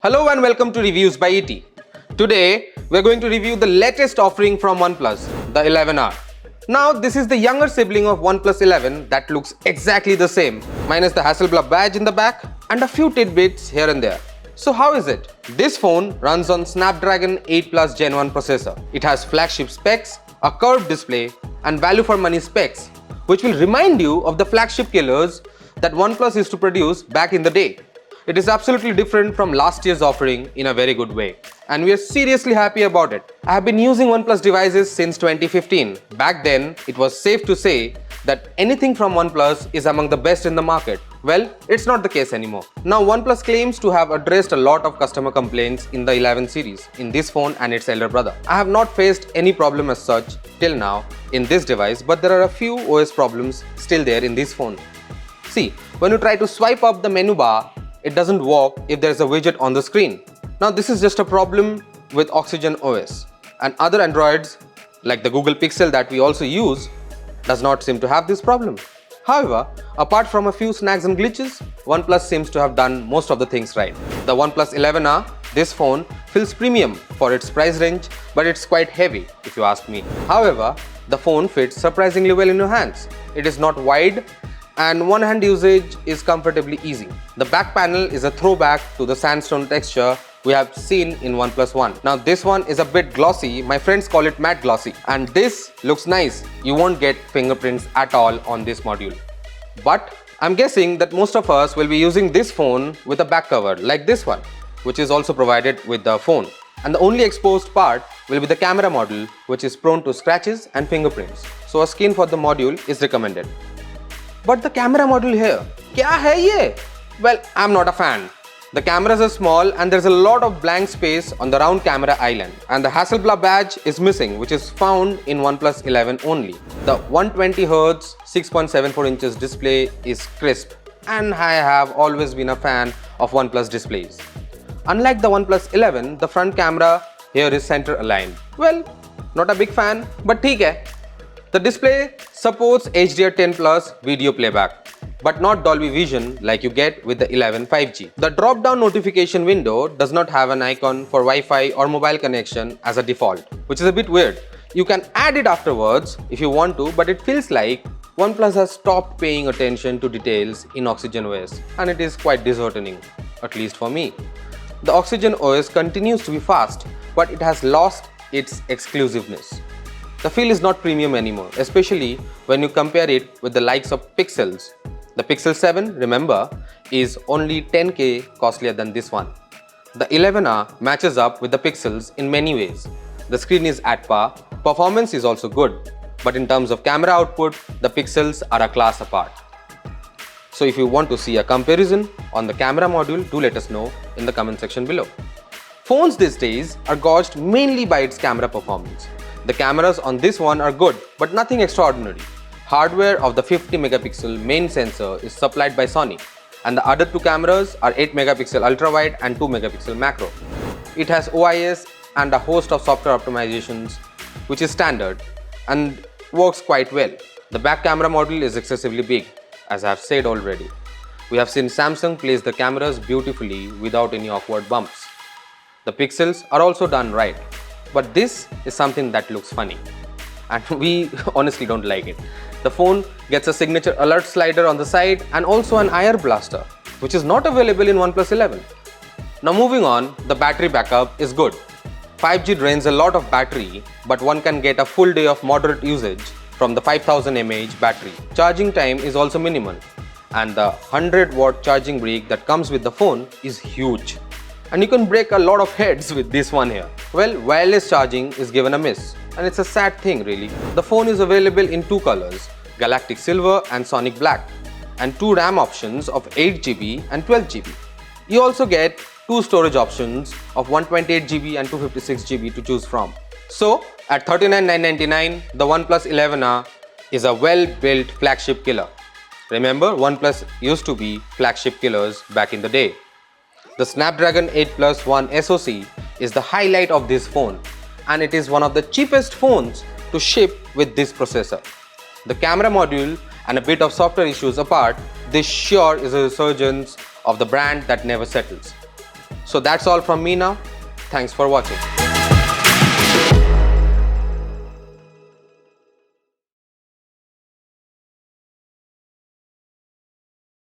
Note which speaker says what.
Speaker 1: Hello and welcome to Reviews by ET. Today, we're going to review the latest offering from OnePlus, the 11R. Now, this is the younger sibling of OnePlus 11 that looks exactly the same, minus the Hasselblad badge in the back and a few tidbits here and there. So how is it? This phone runs on Snapdragon 8 Plus Gen 1 processor. It has flagship specs, a curved display and value for money specs, which will remind you of the flagship killers that OnePlus used to produce back in the day. It is absolutely different from last year's offering in a very good way, and we are seriously happy about it. I have been using OnePlus devices since 2015. Back then, it was safe to say that anything from OnePlus is among the best in the market. Well, it's not the case anymore. Now, OnePlus claims to have addressed a lot of customer complaints in the 11 series, in this phone and its elder brother. I have not faced any problem as such till now in this device, but there are a few OS problems still there in this phone. See, when you try to swipe up the menu bar, it doesn't work if there is a widget on the screen. Now this is just a problem with Oxygen OS, and other Androids like the Google Pixel that we also use does not seem to have this problem. However, apart from a few snags and glitches, OnePlus seems to have done most of the things right. The OnePlus 11R, this phone feels premium for its price range, but it's quite heavy if you ask me. However, the phone fits surprisingly well in your hands. It is not wide and one-hand usage is comfortably easy. The back panel is a throwback to the sandstone texture we have seen in OnePlus One. Now this one is a bit glossy, my friends call it matte glossy, and this looks nice. You won't get fingerprints at all on this module. But I'm guessing that most of us will be using this phone with a back cover like this one, which is also provided with the phone. And the only exposed part will be the camera module, which is prone to scratches and fingerprints. So a skin for the module is recommended. But the camera module here, kya hai ye? Well, I'm not a fan. The cameras are small and there's a lot of blank space on the round camera island. And the Hasselblad badge is missing, which is found in OnePlus 11 only. The 120Hz 6.74 inches display is crisp, and I have always been a fan of OnePlus displays. Unlike the OnePlus 11, the front camera here is center aligned. Well, not a big fan, but theek hai. The display supports HDR10 Plus video playback, but not Dolby Vision like you get with the 11 5G. The drop-down notification window does not have an icon for Wi-Fi or mobile connection as a default, which is a bit weird. You can add it afterwards if you want to, but it feels like OnePlus has stopped paying attention to details in Oxygen OS, and it is quite disheartening, at least for me. The Oxygen OS continues to be fast, but it has lost its exclusiveness. The feel is not premium anymore, especially when you compare it with the likes of Pixels. The Pixel 7, remember, is only 10K costlier than this one. The 11R matches up with the Pixels in many ways. The screen is at par, performance is also good, but in terms of camera output, the Pixels are a class apart. So if you want to see a comparison on the camera module, do let us know in the comment section below. Phones these days are gauged mainly by its camera performance. The cameras on this one are good, but nothing extraordinary. Hardware of the 50 megapixel main sensor is supplied by Sony, and the other two cameras are 8 megapixel ultra-wide and 2 megapixel macro. It has OIS and a host of software optimizations, which is standard and works quite well. The back camera module is excessively big, as I have said already. We have seen Samsung place the cameras beautifully without any awkward bumps. The pixels are also done right. But this is something that looks funny, and we honestly don't like it. The phone gets a signature alert slider on the side and also an IR blaster, which is not available in OnePlus 11. Now moving on, the battery backup is good. 5G drains a lot of battery, but one can get a full day of moderate usage from the 5000 mAh battery. Charging time is also minimal, and the 100-watt charging brick that comes with the phone is huge. And you can break a lot of heads with this one here. Well, wireless charging is given a miss, and it's a sad thing really. The phone is available in two colors, Galactic Silver and Sonic Black, and two RAM options of 8GB and 12GB. You also get two storage options of 128GB and 256GB to choose from. So, at $39,999, the OnePlus 11R is a well-built flagship killer. Remember, OnePlus used to be flagship killers back in the day. The Snapdragon 8 Plus One SoC is the highlight of this phone, and it is one of the cheapest phones to ship with this processor. The camera module and a bit of software issues apart, this sure is a resurgence of the brand that never settles. So that's all from me now. Thanks for watching.